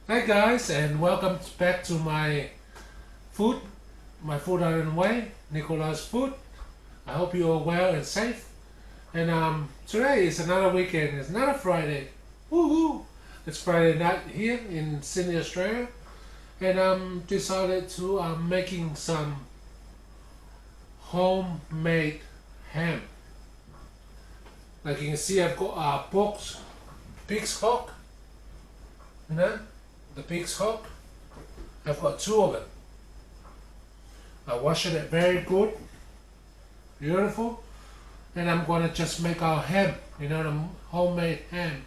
Hi guys, and welcome back to my food, island way, Nicola's food. I hope you are well and safe. And today is another weekend. It's another Friday. Woohoo! It's Friday night here in Sydney, Australia, and decided to making some homemade ham. Like you can see, I've got pig's hock. You know, the pig's hock. I've got two of them. I washed it very good, beautiful, and I'm gonna just make our ham. You know, the homemade ham.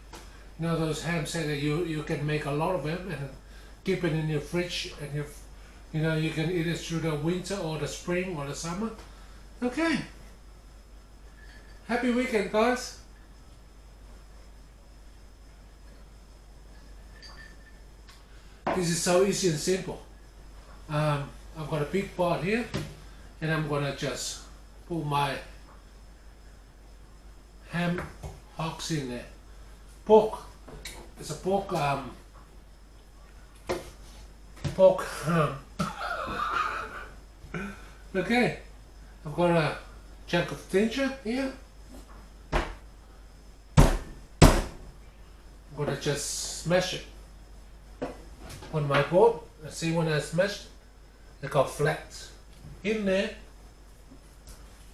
You know those hams say that you can make a lot of them and keep it in your fridge, and you can eat it through the winter or the spring or the summer. Okay. Happy weekend, guys. This is so easy and simple. I've got a big pot here, and I'm gonna just put my ham hocks in there. Pork. It's a pork ham. Okay. I've got a chunk of ginger here. I'm gonna just smash it on my board. See, when I smashed, it got flat. In there,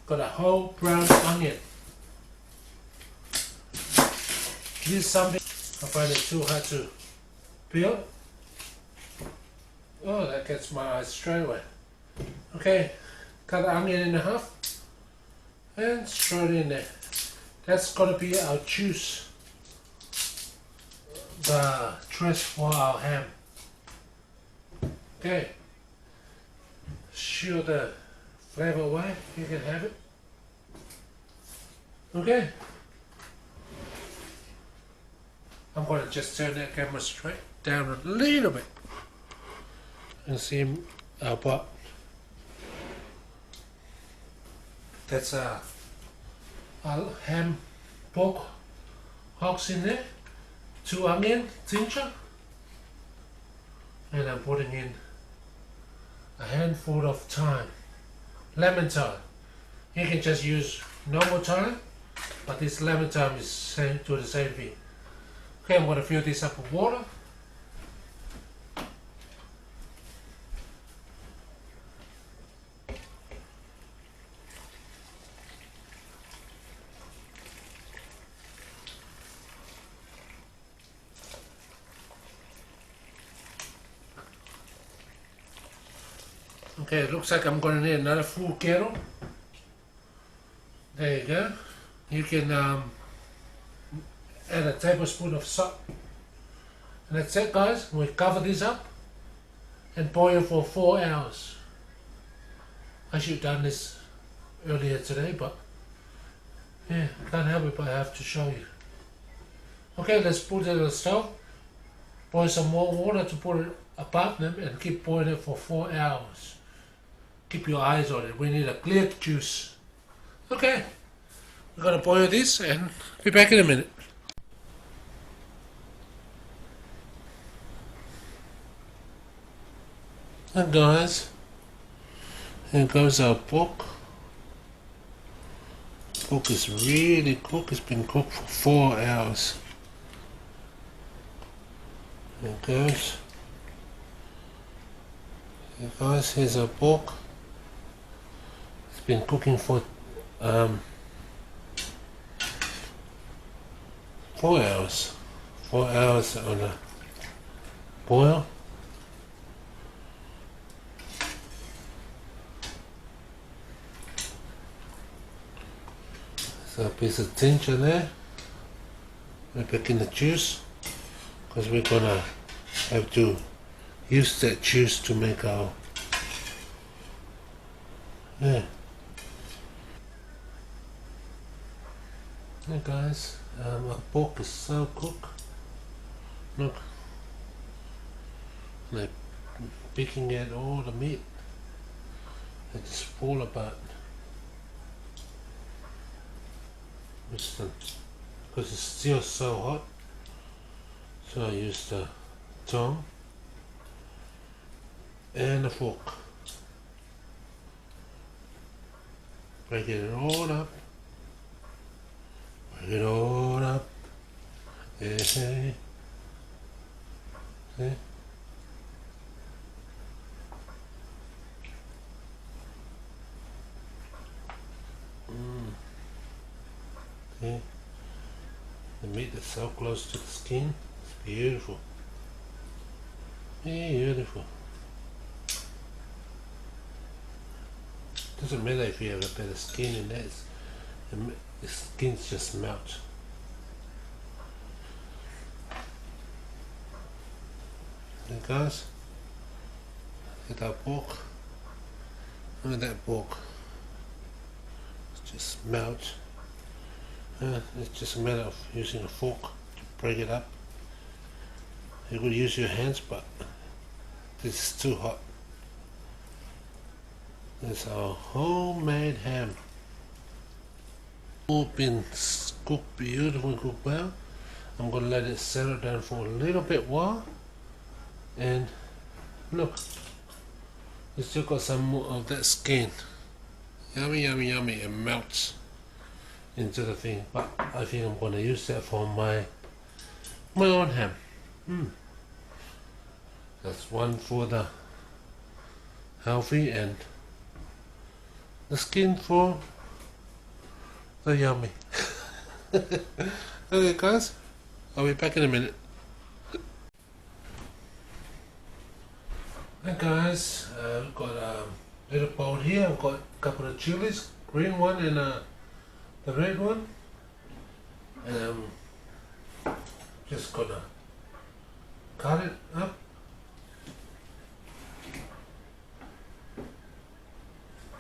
got a whole brown onion. This is something I find it too hard to peel. Oh, that gets my eyes straight away. Okay, cut the onion in half and throw it in there. That's gonna be our juice, the trash for our ham. Okay, shoo the flavor away, you can have it. Okay, I'm going to just turn that camera straight down a little bit and see our pot. That's our ham pork hocks in there, 2 onion, ginger, and I'm putting in a handful of thyme, lemon thyme. You can just use normal thyme, but this lemon thyme is same to the same thing. Okay, I'm going to fill this up with water. Okay, it looks like I'm going to need another full kettle. There you go. You can add a tablespoon of salt. And that's it, guys. We cover this up and boil for 4 hours. I should have done this earlier today, but yeah, can't help it, but I have to show you. Okay, let's put it on the stove. Boil some more water to put it above them and keep boiling it for 4 hours. Keep your eyes on it. We need a clear juice. Okay, we're gonna boil this and be back in a minute. And guys, here goes our pork. Pork is really cooked. It's been cooked for 4 hours. There it goes. Here guys, here's our pork. It's been cooking for 4 hours. 4 hours on a boil. So a piece of ginger there. We're back in the juice because we're gonna have to use that juice to make our Hey guys, our pork is so cooked. Look, they're picking at all the meat. They just fall apart. Because it's still so hot, so I used the tongue and a fork. Break it all up. Break it all up. Hey, hey. See? See? The meat is so close to the skin. It's beautiful. Beautiful. Doesn't matter if you have a better skin in that. The skins just melt. There it goes. Look at that pork. Look at that pork. It's just melt. It's just a matter of using a fork to break it up. You could use your hands, but this is too hot. This is our homemade ham. All been cooked beautifully, cooked well. I'm gonna let it settle down for a little bit while. And look, it's still got some more of that skin. Yummy, yummy, yummy. It melts into the thing, but I think I'm gonna use that for my own ham. That's one for the healthy and the skin for the yummy. Okay guys, I'll be back in a minute. Hey guys, we've got a little bowl here. I've got a couple of chilies, green one and the red one, and I'm just gonna cut it up.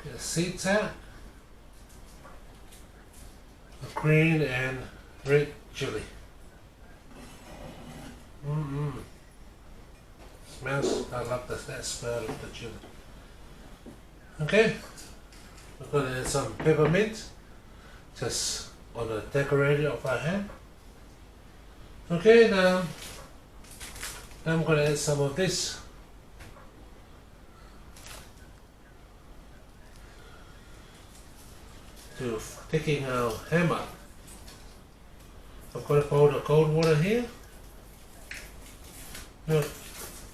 Get the seeds out. The green and red chili. Smells, I love that smell of the chili. Okay, we're gonna add some peppermint just on the decorator of our ham. Okay, now I'm gonna add some of this. To taking our ham up. I've got a bowl of cold water here. Look,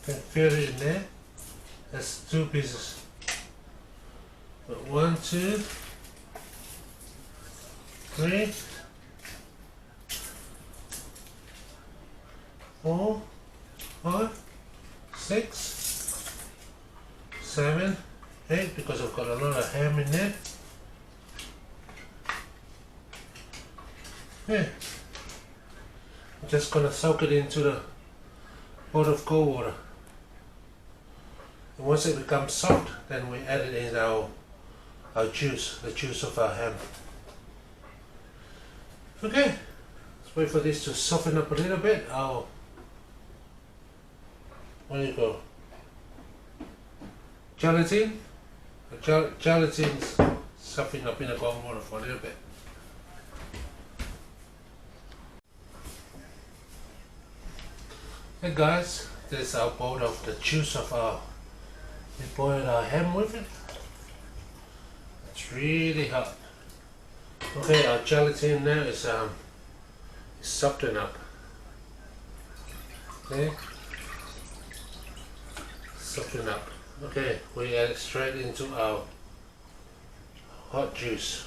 can fill it in there. That's 2 pieces. But 1, 2, 3, 4, 5, 6, 7, 8, because I've got a lot of ham in there. Yeah. I'm just gonna soak it into the pot of cold water. And once it becomes soft, then we add it in our juice, the juice of our ham. Okay, let's wait for this to soften up a little bit. What do you go? Gelatin? Gelatin's softening up in the cold water for a little bit. Hey guys, this is our bowl of the juice of we boiled our ham with it. It's really hot. Okay, our gelatin now is softened up. Okay, softened up. Okay, we add it straight into our hot juice.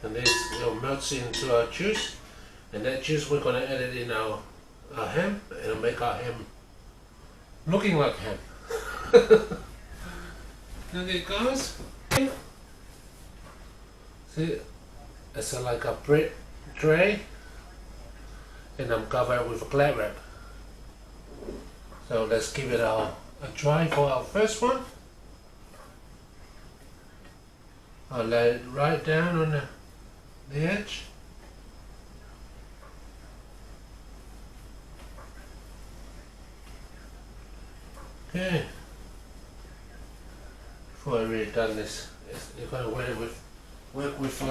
And this melts into our juice, and that juice we're going to add it in our ham, and it'll make our ham looking like ham. Okay guys, see, it's like a bread tray, and I'm covered with a glad wrap. So let's give it a try for our first one. I'll lay it right down on the edge. Okay. Before I really done this, you're going to wet it with work with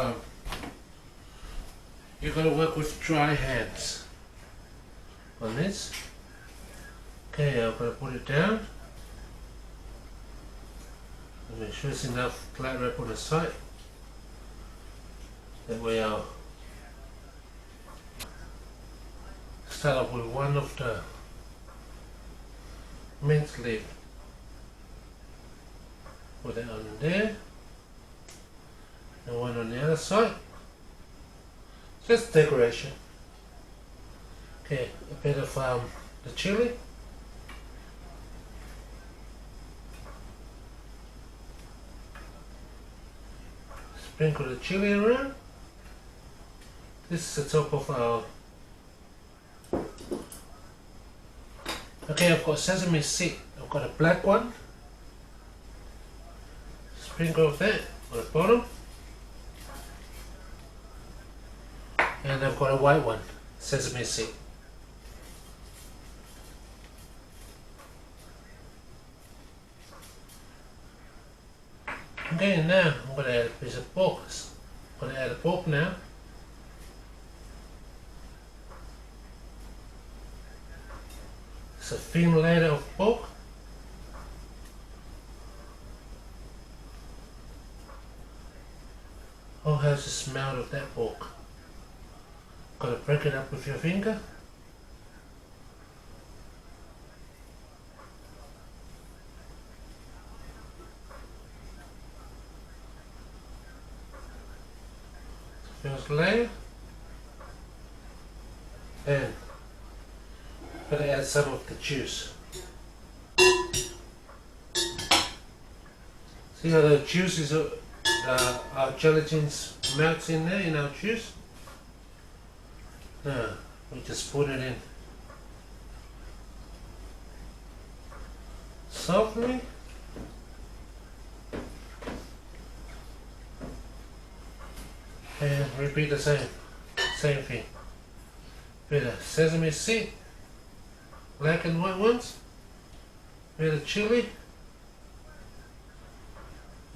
you've got to work with dry hands on this. Okay, I'm going to put it down. Make sure there's enough flat wrap on the side. That way I'll start off with one of the mint leaf. Put it on there. And one on the other side. Just decoration. Okay, a bit of the chili. Sprinkle the chili around. This is the top of our... Okay, I've got sesame seed. I've got a black one. Sprinkle of that on the bottom. And I've got a white one, sesame seed. Okay, now I'm going to add a piece of pork. I'm going to add the pork now. It's a thin layer of pork. Oh, how's the smell of that pork? Got to break it up with your finger. First layer. And I'm going to add some of the juice. See how the juice is, our gelatin melts in there in our juice? Now, we just put it in softly. And repeat the same thing. With the sesame seed, black and white ones, with the chili,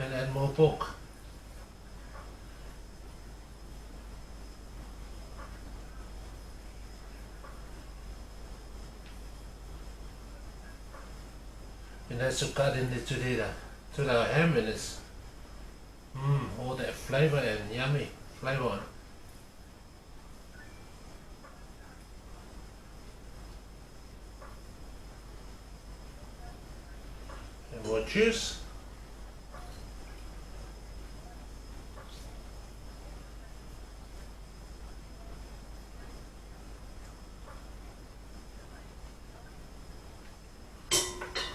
and add more pork. And that's to cut into the ham, and it's all that flavor and yummy flavor on it. And more juice.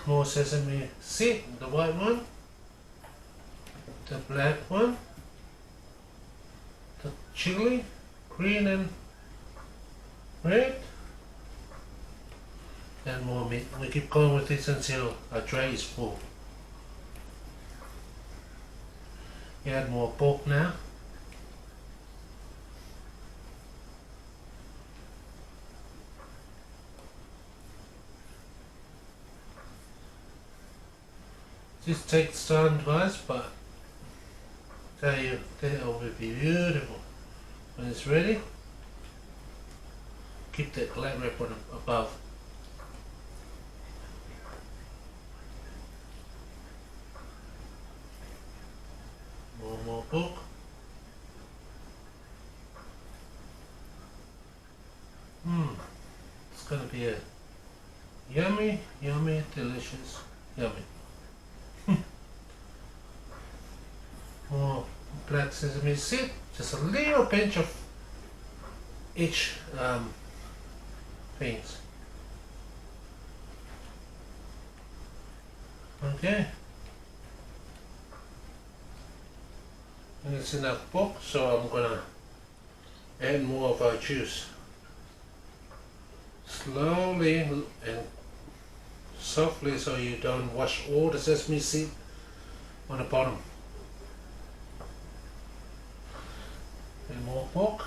More sesame seed, the white one, the black one, the chili, green and red, and more meat. We keep going with this until our tray is full. You add more pork now. This takes time twice, but I tell you, that will be beautiful. When it's ready, keep that glad wrap on above. More pork. It's gonna be a yummy, yummy, delicious, yummy. More black sesame seed, just a little pinch of each things. Okay, and it's enough pork, so I'm gonna add more of our juice slowly and softly, so you don't wash all the sesame seed on the bottom. And more pork.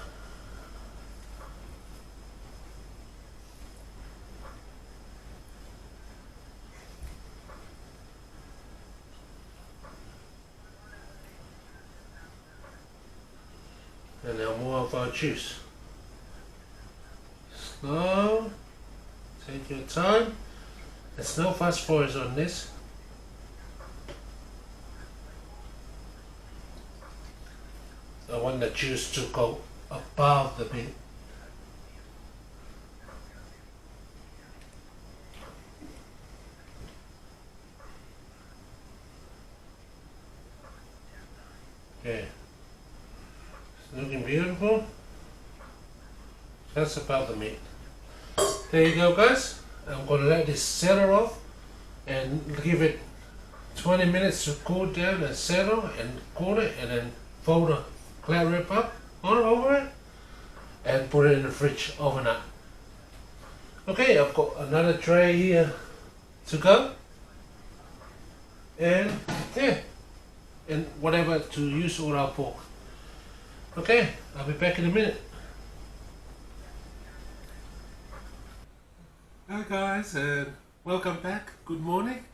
more of our juice. Slow, take your time. There's no fast forwards on this. I want the juice to go above the meat. Okay, it's looking beautiful. That's about the meat. There you go, guys. I'm gonna let this settle off and give it 20 minutes to cool down and settle and cool it, and then fold the cloud wrap up on over it and put it in the fridge overnight. Okay, I've got another tray here to go, and yeah, and whatever to use all our pork. Okay, I'll be back in a minute. Hi guys, and welcome back. Good morning.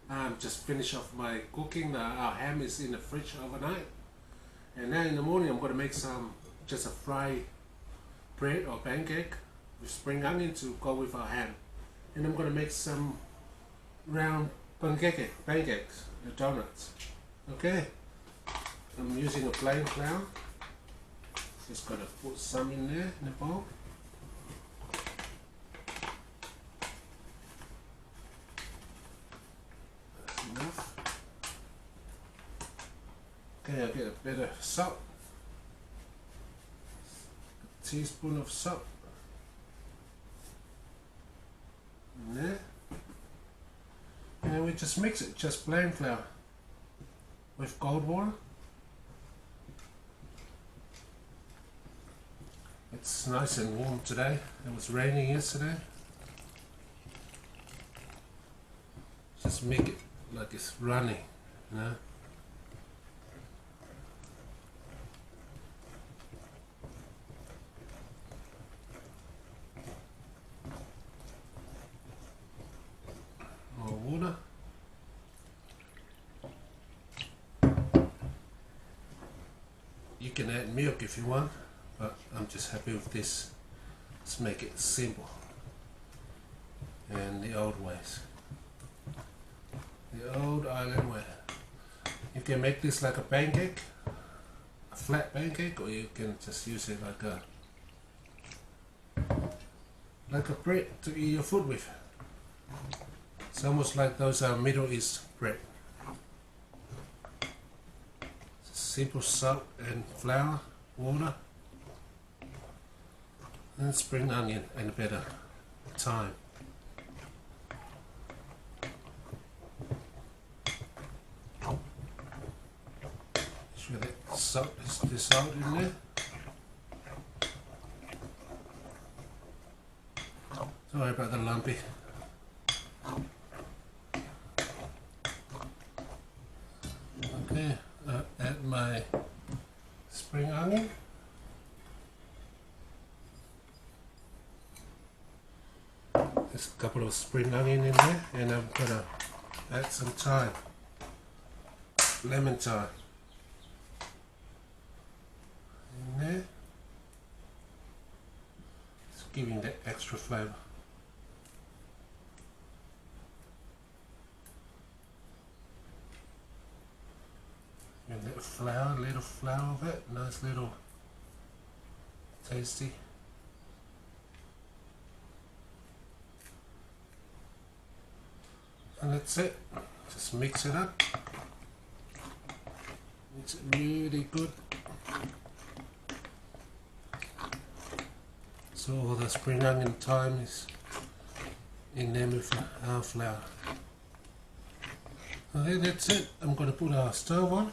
I'm just finished off my cooking. Our ham is in the fridge overnight, and now in the morning I'm going to make just a fried bread or pancake with spring onion to go with our ham, and I'm going to make some round pancakes, the donuts. Okay, I'm using a plain flour. Just going to put some in there in the bowl. Enough. Okay, I'll get a bit of salt, a teaspoon of salt in there, and we just mix it, just plain flour with cold water. It's nice and warm today. It was raining yesterday. Just make it like it's running, you know. More water. You can add milk if you want, but I'm just happy with this. Let's make it simple and the old ways. The old island way. You can make this like a pancake, a flat pancake, or you can just use it like a bread to eat your food with. It's almost like those Middle East bread. Simple salt and flour, water, and spring onion and a bit of thyme. The salt in there. Sorry about the lumpy. Okay, add my spring onion. There's a couple of spring onion in there, and I'm gonna add some thyme, lemon thyme. There, it's giving that extra flavour. And that flour, little flour of it, nice little tasty. And that's it. Just mix it up. It's really good. So all the spring onion thyme is in there with our flour. Okay, that's it. I'm going to put our stove on.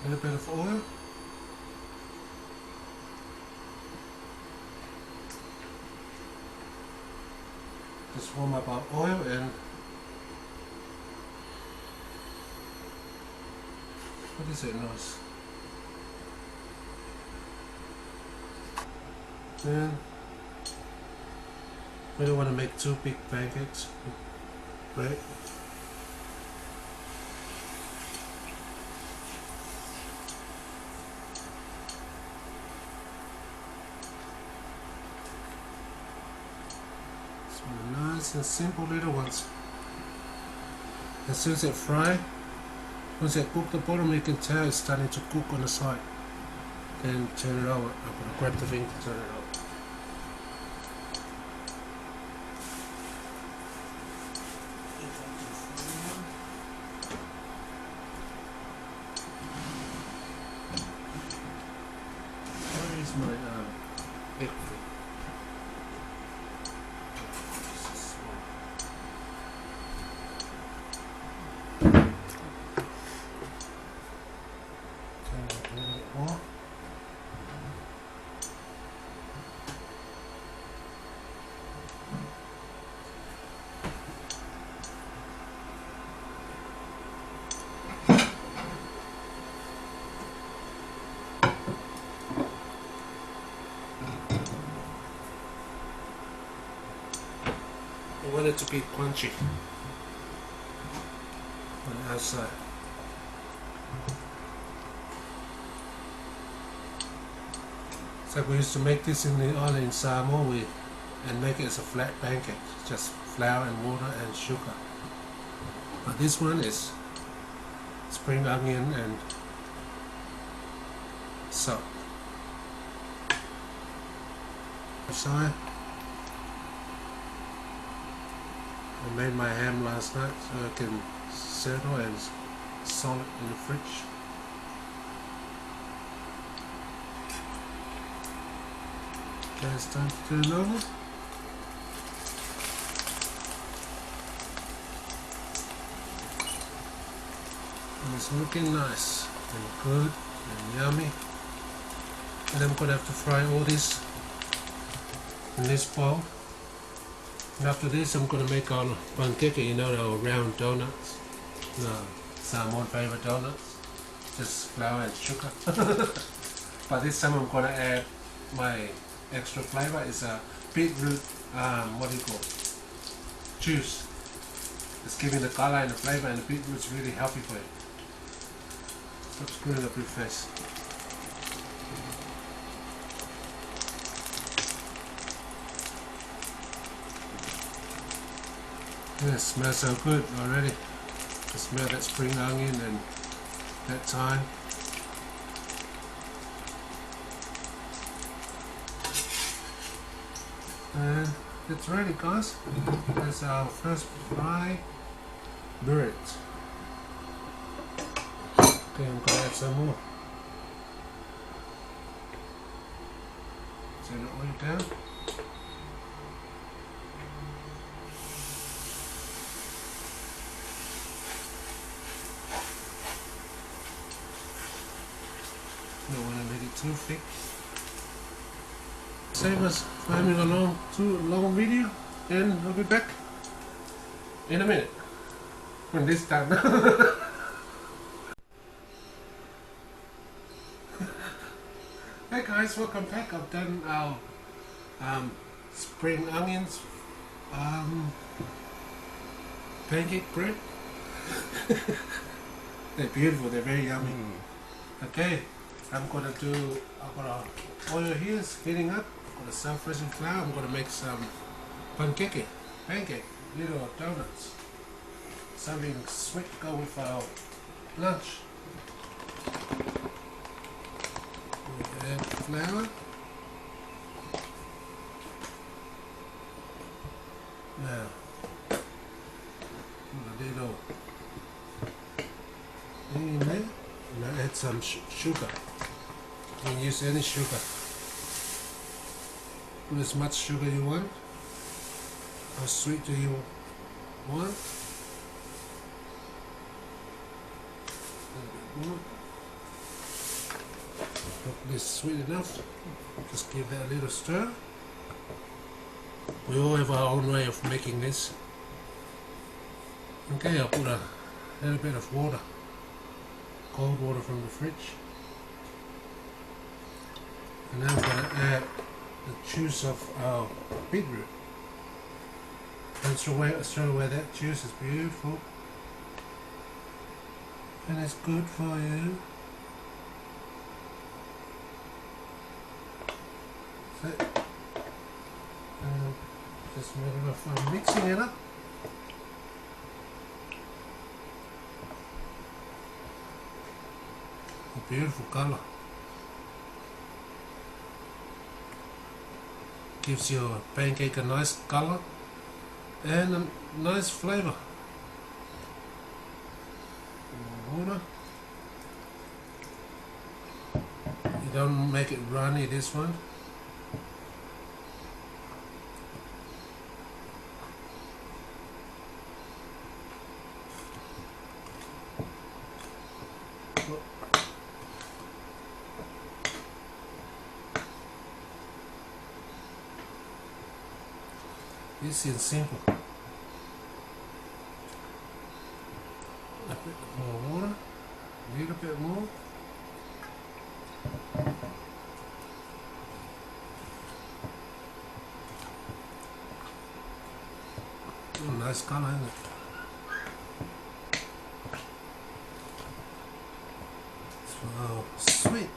A little bit of oil. Just warm up our oil and what is it, nice? And We don't want to make too big pancakes, right? So nice and simple little ones. As soon as it fry, once it cook the bottom, you can tell it's starting to cook on the side. Then turn it over. I'm going to grab the thing to turn it over. Where is my egg thing? Turn it a little bit more. I want it to be crunchy on the outside. It's like we used to make this in the island in Samoa and make it as a flat pancake, just flour and water and sugar. But this one is spring onion and salt. Side. I made my ham last night so I can settle and salt it in the fridge. Okay, it's time to turn it over. And it's looking nice and good and yummy. And I'm going to have to fry all this in this bowl. And after this I'm going to make our pancake, you know, our round donuts. No, Samoan favorite donuts. Just flour and sugar. But this time I'm going to add my extra flavor. It's a beetroot, what do you call it? Juice. It's giving the color and the flavor, and the beetroot's really healthy for you. Stop screwing up your face. Yeah, it smells so good already. I smell that spring onion and that thyme. And it's ready, guys. That's our first fry bird. Okay, I'm gonna add some more. Turn the oil down. Don't want to make it too thick. Save us for having a too long video, and I'll be back in a minute when this time. Hey guys, welcome back. I've done our spring onions pancake bread. They're beautiful, they're very yummy. Okay, I've got oil here, it's heating up. I'm going to self-raising flour. I'm going to make some pancake, little donuts. Something sweet to go with our lunch. We add flour. Now, put a little in there, and I add some sugar. You can use any sugar. Put as much sugar you want. How sweet do you want? A little bit more. Hope it's sweet enough. Just give that a little stir. We all have our own way of making this. Okay, I'll put a little bit of water. Cold water from the fridge. And now I'm going to add the juice of our beetroot. And throw away that juice is beautiful. And it's good for you. So, just matter of I'm mixing it up. A beautiful colour. Gives your pancake a nice colour and a nice flavour. Water. You don't make it runny, this one. This is simple. A bit more water, a little bit more. Oh, nice colour, isn't it? So sweet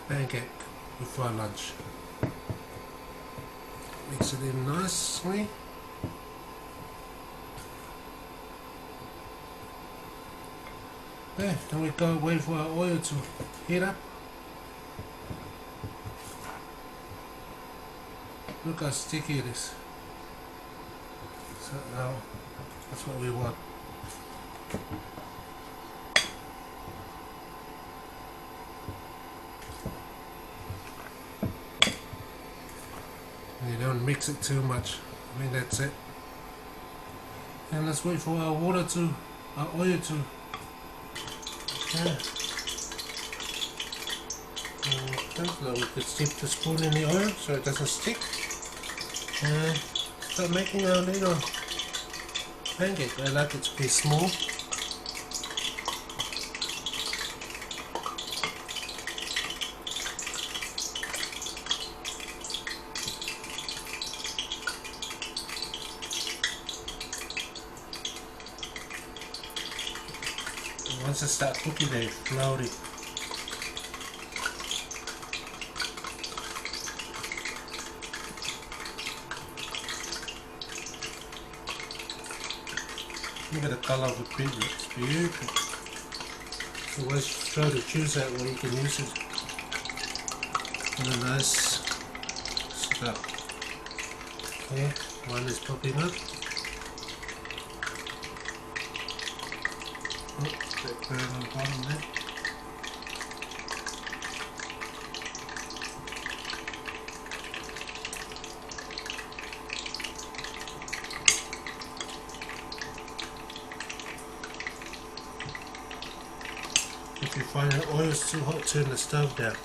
pancake before lunch. Mix it in nicely. Okay, then we go wait for our oil to heat up. Look how sticky it is. So now that's what we want. And you don't mix it too much. I mean, that's it. And let's wait for our oil to yeah. Now we could dip the spoon in the oil so it doesn't stick. And start making our little pancake. I like it to be small. Once they start cooking, they floaty. Look at the color of the beetroot, it's beautiful. So always throw the juice out where you can use it in a nice stuff. Okay, one is popping up. Oh, that burn on the bottom there. If you find the oil is too hot, turn the stove down.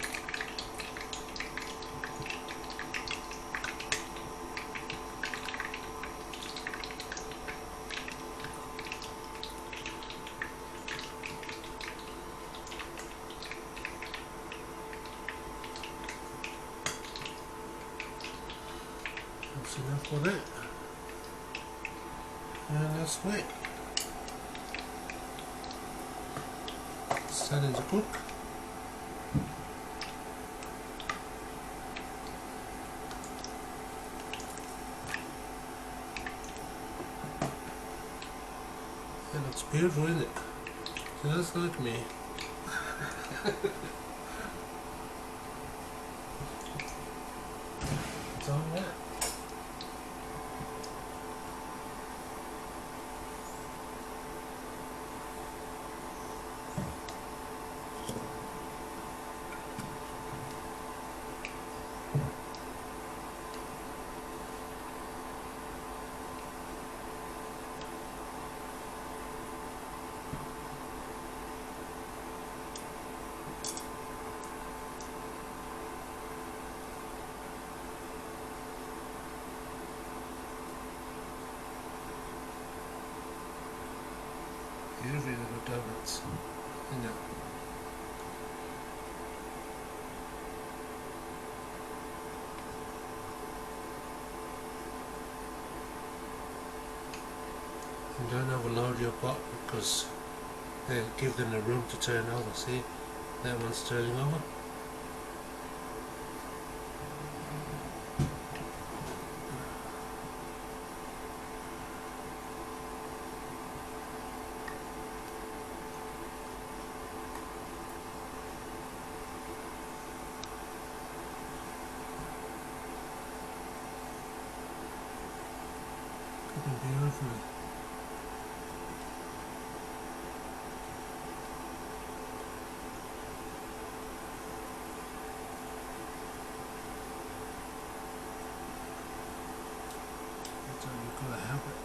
That's enough for that. And let's wait. Starting to cook. It looks beautiful, isn't it? Just like me. It's on that. Don't overload your pot because they give them the room to turn over. See, that one's turning over. Beautiful. That's how you've got to help it.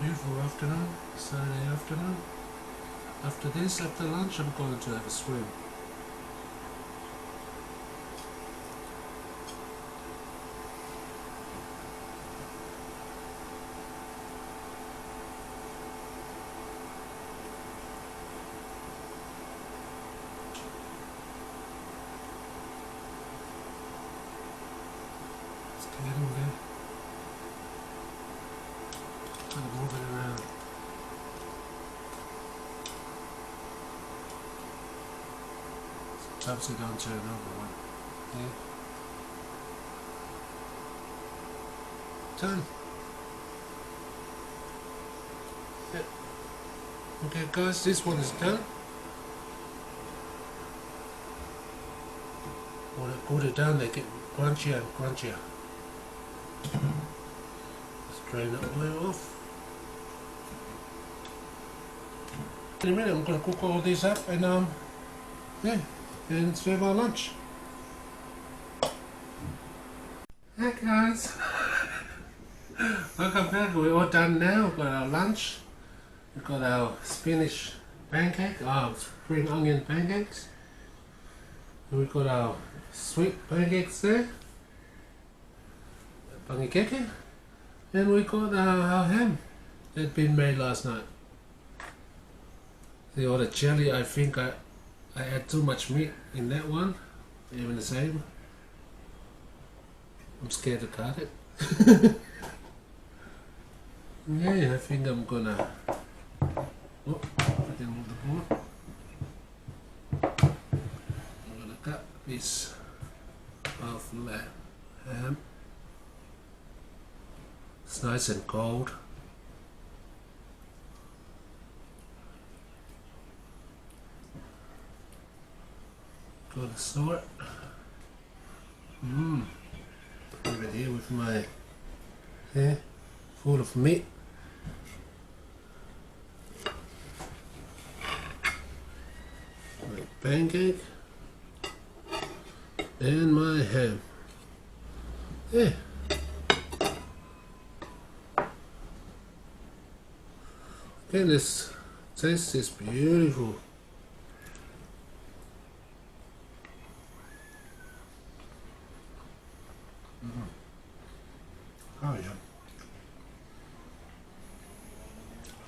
Beautiful afternoon, Saturday afternoon. After this, after lunch, I'm going to have a swim. It's getting there. Kind of move it around. Sometimes they don't turn over one. Yeah. Done. Yep. Okay guys, this one is done. When I cool it down, they get crunchier and crunchier. Let's drain the oil off. In a minute, I'm going to cook all these up and yeah, and serve our lunch. Hi guys, welcome back. We're all done now. We've got our lunch. We've got our spinach pancake, spring onion pancakes. And we've got our sweet pancakes there, Panikeke, and we got our ham that had been made last night. The other chili, I think I had too much meat in that one, even the same. I'm scared to cut it. Yeah, I think I'm gonna put it on the board. I'm gonna cut this of ham. It's nice and cold. Got to sort. Leave it here with my hair full of meat. My pancake and my ham. Yeah. Okay, this taste is beautiful. Oh yeah.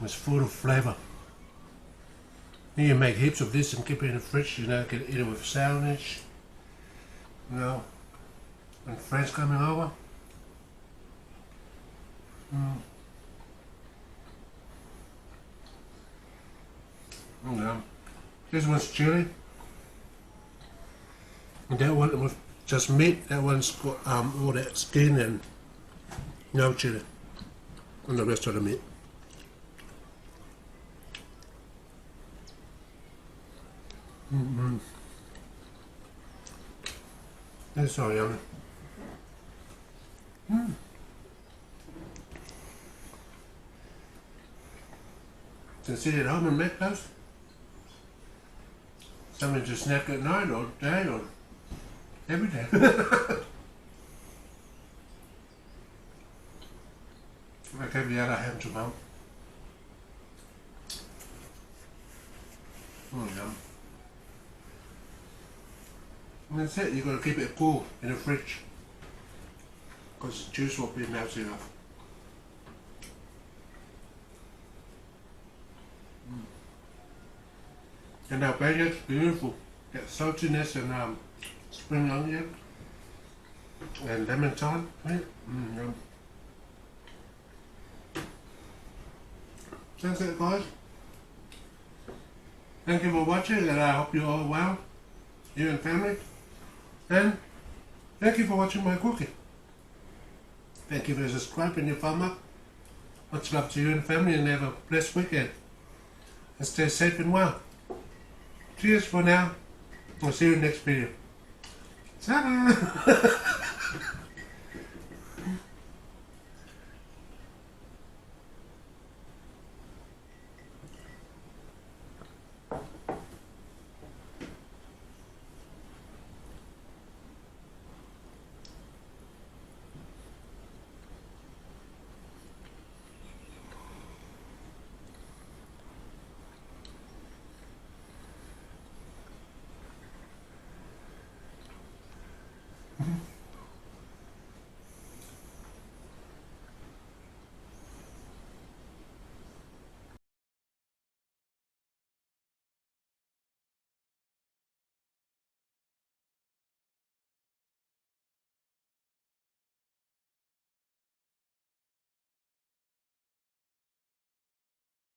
It's full of flavour. You can make heaps of this and keep it in the fridge, you know, can eat it with a sandwich, you know, when friends coming over. Yeah. This one's chili. And that one with just meat, that one's got all that skin and no chili. And the rest of the meat. That's so yummy. To sit at home and make those? Something to snack at night or day or every day. I gave the other ham to Mum. Yum. And that's it, you've got to keep it cool in the fridge because the juice will be melting off. And our pancakes, beautiful. Get saltiness and spring onion and lemon thyme. Right? Yum. That's it, guys. Thank you for watching, and I hope you're all well, you and family. And thank you for watching my cooking. Thank you for subscribing, your thumb up. Much love to you and family, and have a blessed weekend. And stay safe and well. Cheers for now. I'll see you in the next video. Ta-da!